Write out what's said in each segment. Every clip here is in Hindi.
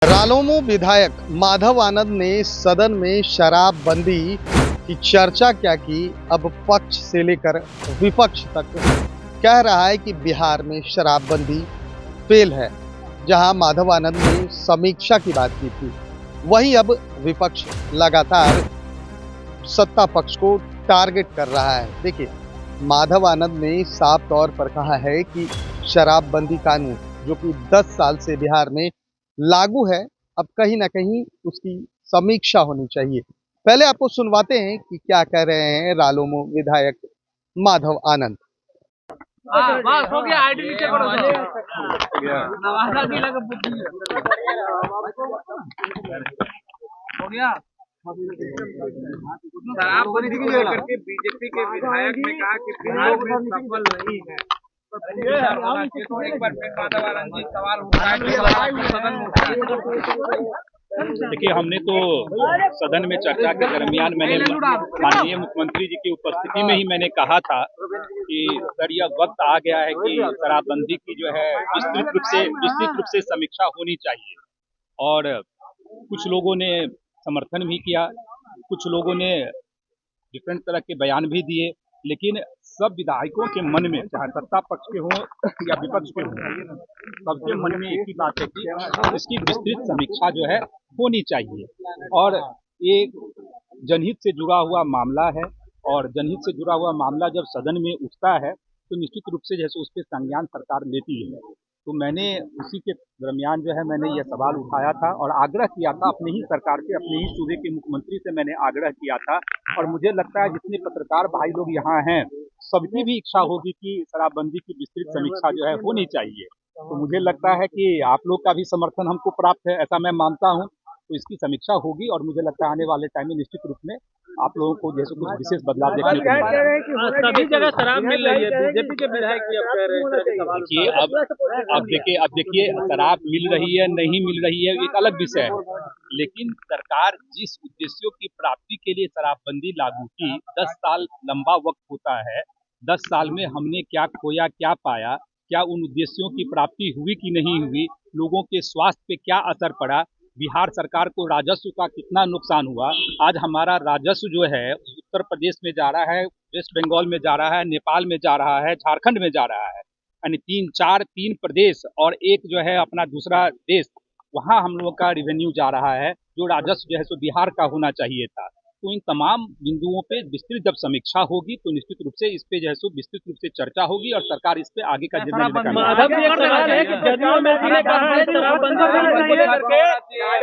रालोमो विधायक माधव आनंद ने सदन में शराबबंदी की चर्चा क्या की। अब पक्ष से लेकर विपक्ष तक कह रहा है कि बिहार में शराबबंदी फेल है। जहां माधव आनंद ने समीक्षा की बात की थी, वहीं अब विपक्ष लगातार सत्ता पक्ष को टारगेट कर रहा है। देखिए, माधव आनंद ने साफ तौर पर कहा है कि शराबबंदी कानून जो कि 10 साल से बिहार में लागू है, अब कहीं ना कहीं उसकी समीक्षा होनी चाहिए। पहले आपको सुनवाते हैं कि क्या कह रहे हैं रालोमो विधायक माधव आनंद। बस हो गया। आईडी नीचे करो। नवाजा भी लगा बुद्धि हो गया। शराबबंदी को लेकर के बीजेपी के विधायक ने कहा कि बिहार में सफल नहीं है। तो एक बार फिर माधव आनंद जी सवाल उठाए तो सदन में उठाए। देखिए, हमने तो सदन में चर्चा के दरमियान मैंने माननीय मुख्यमंत्री जी की उपस्थिति में ही मैंने कहा था कि सर, यह वक्त आ गया है कि शराबबंदी की जो है विस्तृत रूप से समीक्षा होनी चाहिए। और कुछ लोगों ने समर्थन भी किया, कुछ लोगों ने डिफरेंट तरह के बयान भी दिए, लेकिन सब विधायकों के मन में, चाहे सत्ता पक्ष के हों या विपक्ष के हों, सबके मन में एक ही बात है कि इसकी विस्तृत समीक्षा जो है होनी चाहिए। और ये जनहित से जुड़ा हुआ मामला है, और जनहित से जुड़ा हुआ मामला जब सदन में उठता है तो निश्चित रूप से जैसे उस पर संज्ञान सरकार लेती है। तो मैंने उसी के दरमियान जो है मैंने यह सवाल उठाया था और आग्रह किया था अपने ही सरकार से, अपने ही सूबे के मुख्यमंत्री से मैंने आग्रह किया था। और मुझे लगता है जितने पत्रकार भाई लोग यहाँ हैं, सबकी भी इच्छा होगी कि शराबबंदी की विस्तृत समीक्षा जो है होनी चाहिए। तो मुझे लगता है कि आप लोग का भी समर्थन हमको प्राप्त है, ऐसा मैं मानता हूँ। तो इसकी समीक्षा होगी और मुझे लगता है आने वाले टाइम में निश्चित रूप में आप लोगों को जैसे कुछ विशेष बदलाव देखने को मिलेगा। सभी जगह शराब मिल रही है, बीजेपी के विधायक भी अब कह रहे हैं। देखिए, अब देखिए, शराब मिल रही है नहीं मिल रही है एक अलग विषय है, लेकिन सरकार जिस उद्देश्यों की प्राप्ति के लिए शराबबंदी लागू की, 10 साल लंबा वक्त होता है। 10 साल में हमने क्या खोया, क्या पाया, क्या उन उद्देश्यों की प्राप्ति हुई कि नहीं हुई, लोगों के स्वास्थ्य पे क्या असर पड़ा, बिहार सरकार को राजस्व का कितना नुकसान हुआ। आज हमारा राजस्व जो है उत्तर प्रदेश में जा रहा है, वेस्ट बंगाल में जा रहा है, नेपाल में जा रहा है, झारखंड में जा रहा है, यानी तीन प्रदेश और एक जो है अपना दूसरा देश, वहाँ हम लोगों का रिवेन्यू जा रहा है, जो राजस्व जो है सो बिहार का होना चाहिए था। तो इन तमाम बिंदुओं पे विस्तृत जब समीक्षा होगी तो निश्चित रूप से इस पे जो है सो विस्तृत रूप से चर्चा होगी और सरकार इस पे आगे का निर्णय लेगा। माधव जी, एक सवाल है कि जदयू में भी ने कहा है शराबबंदी को लेकर के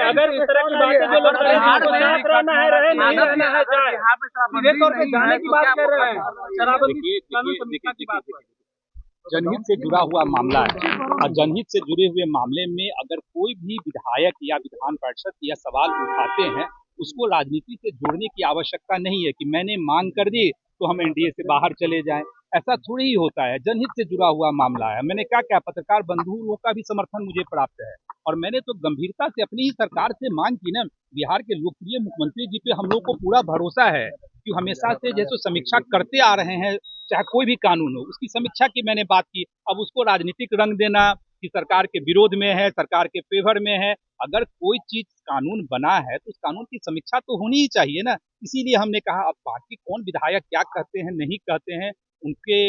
अगर इस तरह की बातें जो लोग रहना है रहे, नहीं रहना है जाए, सीधे तौर पे जाने की बात कर रहे हैं। शराबबंदी कानून समीक्षा की बात पर जनहित से जुड़ा हुआ मामला है, और जनहित से जुड़े हुए मामले में अगर कोई भी विधायक या विधान पार्षद यह सवाल उठाते हैं, उसको राजनीति से जोड़ने की आवश्यकता नहीं है कि मैंने मांग कर दी तो हम एनडीए से बाहर चले जाएं। ऐसा थोड़ी ही होता है, जनहित से जुड़ा हुआ मामला है। मैंने क्या पत्रकार बंधुओं का भी समर्थन मुझे प्राप्त है, और मैंने तो गंभीरता से अपनी ही सरकार से मांग की ना। बिहार के लोकप्रिय मुख्यमंत्री जी पे हम लोग को पूरा भरोसा है कि हमेशा से जैसे समीक्षा करते आ रहे हैं, चाहे कोई भी कानून हो उसकी समीक्षा की मैंने बात की। अब उसको राजनीतिक रंग देना कि सरकार के विरोध में है, सरकार के फेवर में है, अगर कोई चीज कानून बना है तो उस कानून की समीक्षा तो होनी ही चाहिए ना। इसीलिए हमने कहा अब बाकी कौन विधायक क्या कहते हैं नहीं कहते हैं, उनके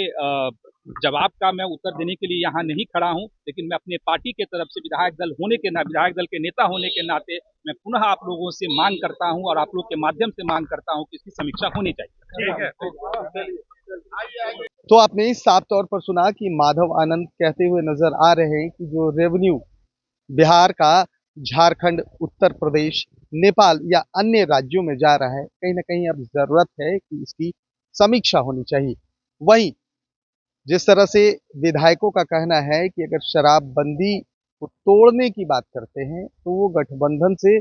जवाब का मैं उत्तर देने के लिए यहाँ नहीं खड़ा हूँ, लेकिन मैं अपने पार्टी के तरफ से विधायक दल के नेता होने के नाते मैं पुनः आप लोगों से मांग करता हूँ और आप लोग के माध्यम से मांग करता हूँ कि इसकी समीक्षा होनी चाहिए। ठीक है। तो आपने साफ तौर पर सुना कि माधव आनंद कहते हुए नजर आ रहे हैं कि जो रेवेन्यू बिहार का झारखंड, उत्तर प्रदेश, नेपाल या अन्य राज्यों में जा रहा है, कहीं ना कहीं अब जरूरत है कि इसकी समीक्षा होनी चाहिए। वहीं जिस तरह से विधायकों का कहना है कि अगर शराबबंदी को तोड़ने की बात करते हैं तो वो गठबंधन से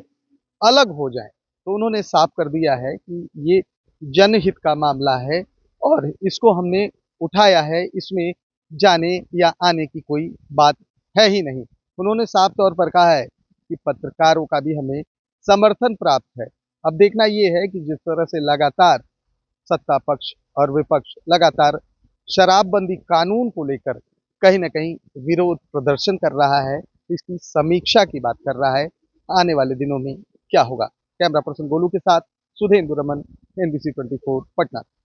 अलग हो जाए, तो उन्होंने साफ कर दिया है कि ये जनहित का मामला है और इसको हमने उठाया है, इसमें जाने या आने की कोई बात है ही नहीं। उन्होंने साफ तौर पर कहा है कि पत्रकारों का भी हमें समर्थन प्राप्त है। अब देखना ये है कि जिस तरह से लगातार सत्ता पक्ष और विपक्ष लगातार शराबबंदी कानून को लेकर कहीं ना कहीं विरोध प्रदर्शन कर रहा है, इसकी समीक्षा की बात कर रहा है, आने वाले दिनों में क्या होगा। कैमरा पर्सन गोलू के साथ सुधेंद्र रमन, NBC 24 पटना।